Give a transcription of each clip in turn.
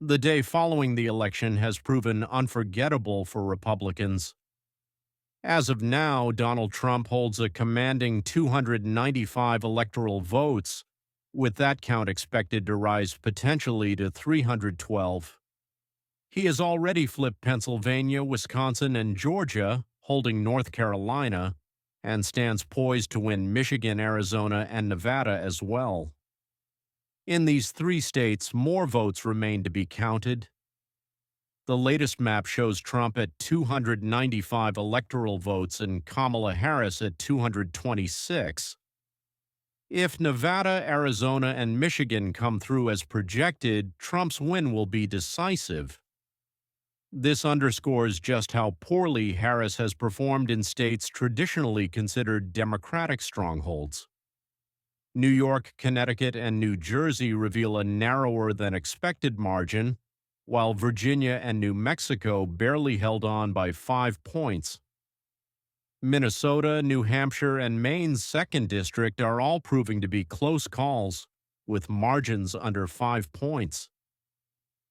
The day following the election has proven unforgettable for Republicans. As of now, Donald Trump holds a commanding 295 electoral votes, with that count expected to rise potentially to 312. He has already flipped Pennsylvania, Wisconsin, and Georgia, holding North Carolina, and stands poised to win Michigan, Arizona, and Nevada as well. In these three states, more votes remain to be counted. The latest map shows Trump at 295 electoral votes and Kamala Harris at 226. If Nevada, Arizona, and Michigan come through as projected, Trump's win will be decisive. This underscores just how poorly Harris has performed in states traditionally considered Democratic strongholds. New York, Connecticut, and New Jersey reveal a narrower than expected margin, while Virginia and New Mexico barely held on by 5 points. Minnesota, New Hampshire, and Maine's 2nd District are all proving to be close calls, with margins under 5 points.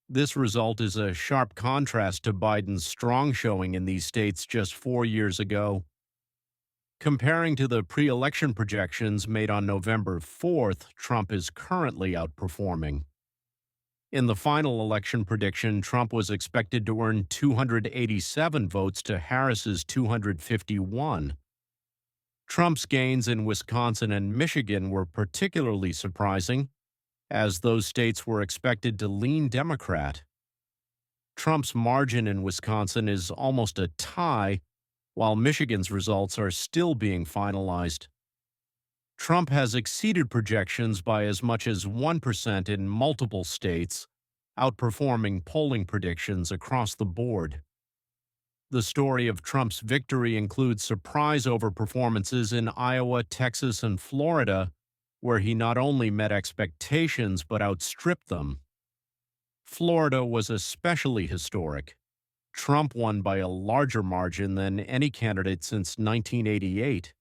This result is a sharp contrast to Biden's strong showing in these states just 4 years ago. Comparing to the pre-election projections made on November 4th, Trump is currently outperforming. In the final election prediction, Trump was expected to earn 287 votes to Harris's 251. Trump's gains in Wisconsin and Michigan were particularly surprising, as those states were expected to lean Democrat. Trump's margin in Wisconsin is almost a tie, while Michigan's results are still being finalized. Trump has exceeded projections by as much as 1% in multiple states, outperforming polling predictions across the board. The story of Trump's victory includes surprise overperformances in Iowa, Texas, and Florida, where he not only met expectations but outstripped them. Florida was especially historic. Trump won by a larger margin than any candidate since 1988.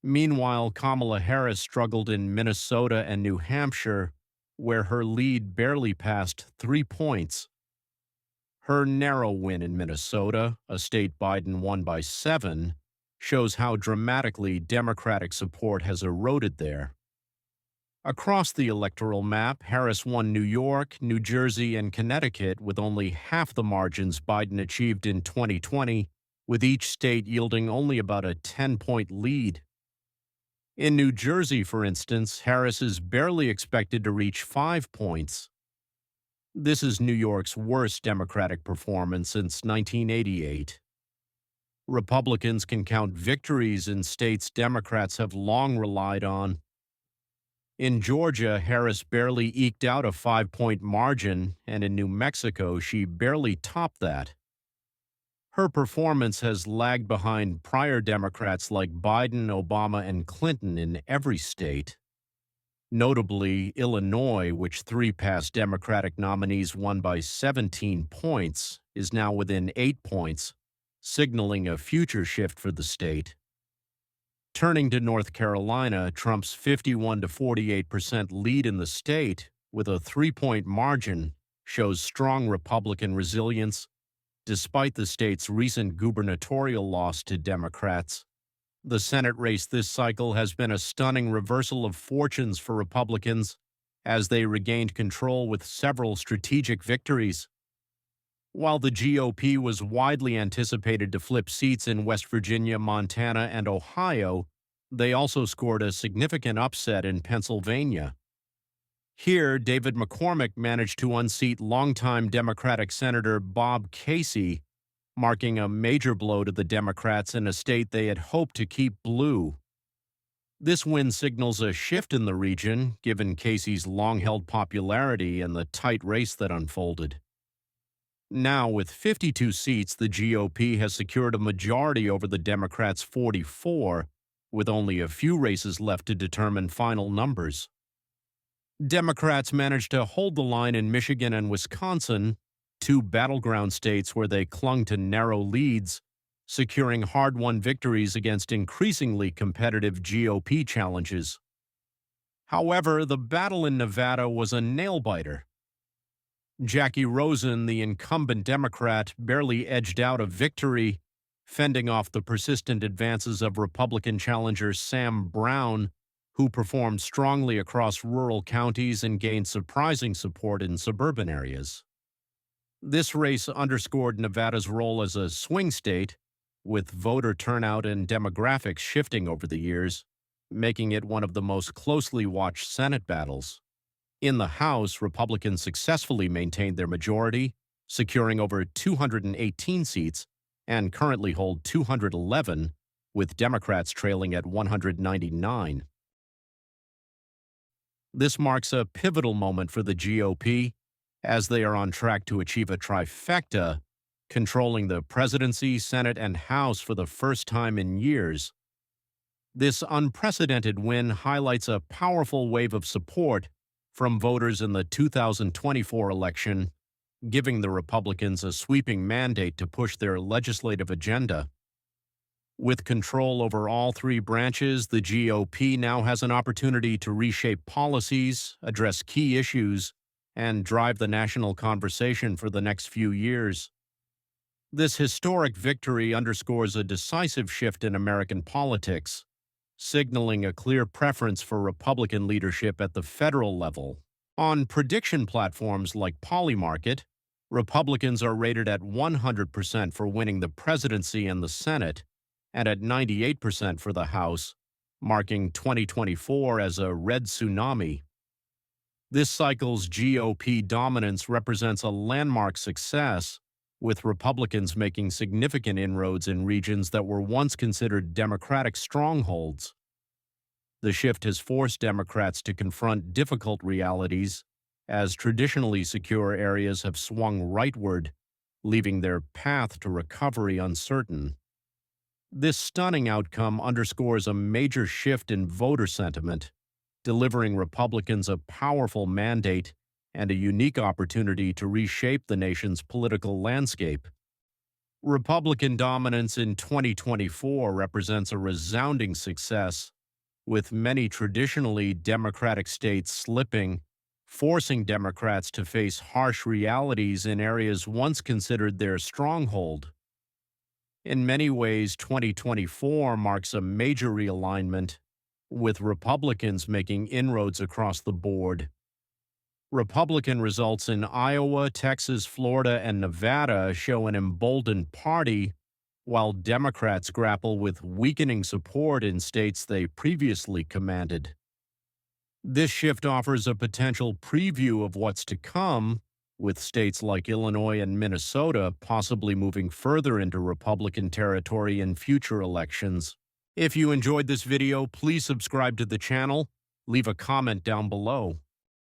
Meanwhile, Kamala Harris struggled in Minnesota and New Hampshire, where her lead barely passed 3 points. Her narrow win in Minnesota, a state Biden won by 7, shows how dramatically Democratic support has eroded there. Across the electoral map, Harris won New York, New Jersey, and Connecticut with only half the margins Biden achieved in 2020, with each state yielding only about a 10-point lead. In New Jersey, for instance, Harris is barely expected to reach 5 points. This is New York's worst Democratic performance since 1988. Republicans can count victories in states Democrats have long relied on. In Georgia, Harris barely eked out a 5-point margin, and in New Mexico, she barely topped that. Her performance has lagged behind prior Democrats like Biden, Obama, and Clinton in every state. Notably, Illinois, which 3 past Democratic nominees won by 17 points, is now within 8 points, signaling a future shift for the state. Turning to North Carolina, Trump's 51 to 48% lead in the state, with a 3-point margin, shows strong Republican resilience, despite the state's recent gubernatorial loss to Democrats. The Senate race this cycle has been a stunning reversal of fortunes for Republicans, as they regained control with several strategic victories. While the GOP was widely anticipated to flip seats in West Virginia, Montana, and Ohio, they also scored a significant upset in Pennsylvania. Here, David McCormick managed to unseat longtime Democratic Senator Bob Casey, marking a major blow to the Democrats in a state they had hoped to keep blue. This win signals a shift in the region, given Casey's long-held popularity and the tight race that unfolded. Now, with 52 seats, the GOP has secured a majority over the Democrats' 44, with only a few races left to determine final numbers. Democrats managed to hold the line in Michigan and Wisconsin, 2 battleground states where they clung to narrow leads, securing hard-won victories against increasingly competitive GOP challenges. However, the battle in Nevada was a nail-biter. Jackie Rosen, the incumbent Democrat, barely edged out a victory, fending off the persistent advances of Republican challenger Sam Brown, who performed strongly across rural counties and gained surprising support in suburban areas. This race underscored Nevada's role as a swing state, with voter turnout and demographics shifting over the years, making it one of the most closely watched Senate battles. In the House, Republicans successfully maintained their majority, securing over 218 seats, and currently hold 211, with Democrats trailing at 199. This marks a pivotal moment for the GOP, as they are on track to achieve a trifecta, controlling the presidency, Senate, and House for the first time in years. This unprecedented win highlights a powerful wave of support from voters in the 2024 election, giving the Republicans a sweeping mandate to push their legislative agenda. With control over all three branches, the GOP now has an opportunity to reshape policies, address key issues, and drive the national conversation for the next few years. This historic victory underscores a decisive shift in American politics, signaling a clear preference for Republican leadership at the federal level. On prediction platforms like Polymarket, Republicans are rated at 100% for winning the presidency and the Senate, and at 98% for the House, marking 2024 as a red tsunami. This cycle's GOP dominance represents a landmark success, with Republicans making significant inroads in regions that were once considered Democratic strongholds. The shift has forced Democrats to confront difficult realities, as traditionally secure areas have swung rightward, leaving their path to recovery uncertain. This stunning outcome underscores a major shift in voter sentiment, delivering Republicans a powerful mandate and a unique opportunity to reshape the nation's political landscape. Republican dominance in 2024 represents a resounding success, with many traditionally Democratic states slipping, forcing Democrats to face harsh realities in areas once considered their stronghold. In many ways, 2024 marks a major realignment, with Republicans making inroads across the board. Republican results in Iowa, Texas, Florida, and Nevada show an emboldened party, while Democrats grapple with weakening support in states they previously commanded. This shift offers a potential preview of what's to come, with states like Illinois and Minnesota possibly moving further into Republican territory in future elections. If you enjoyed this video, please subscribe to the channel, leave a comment down below.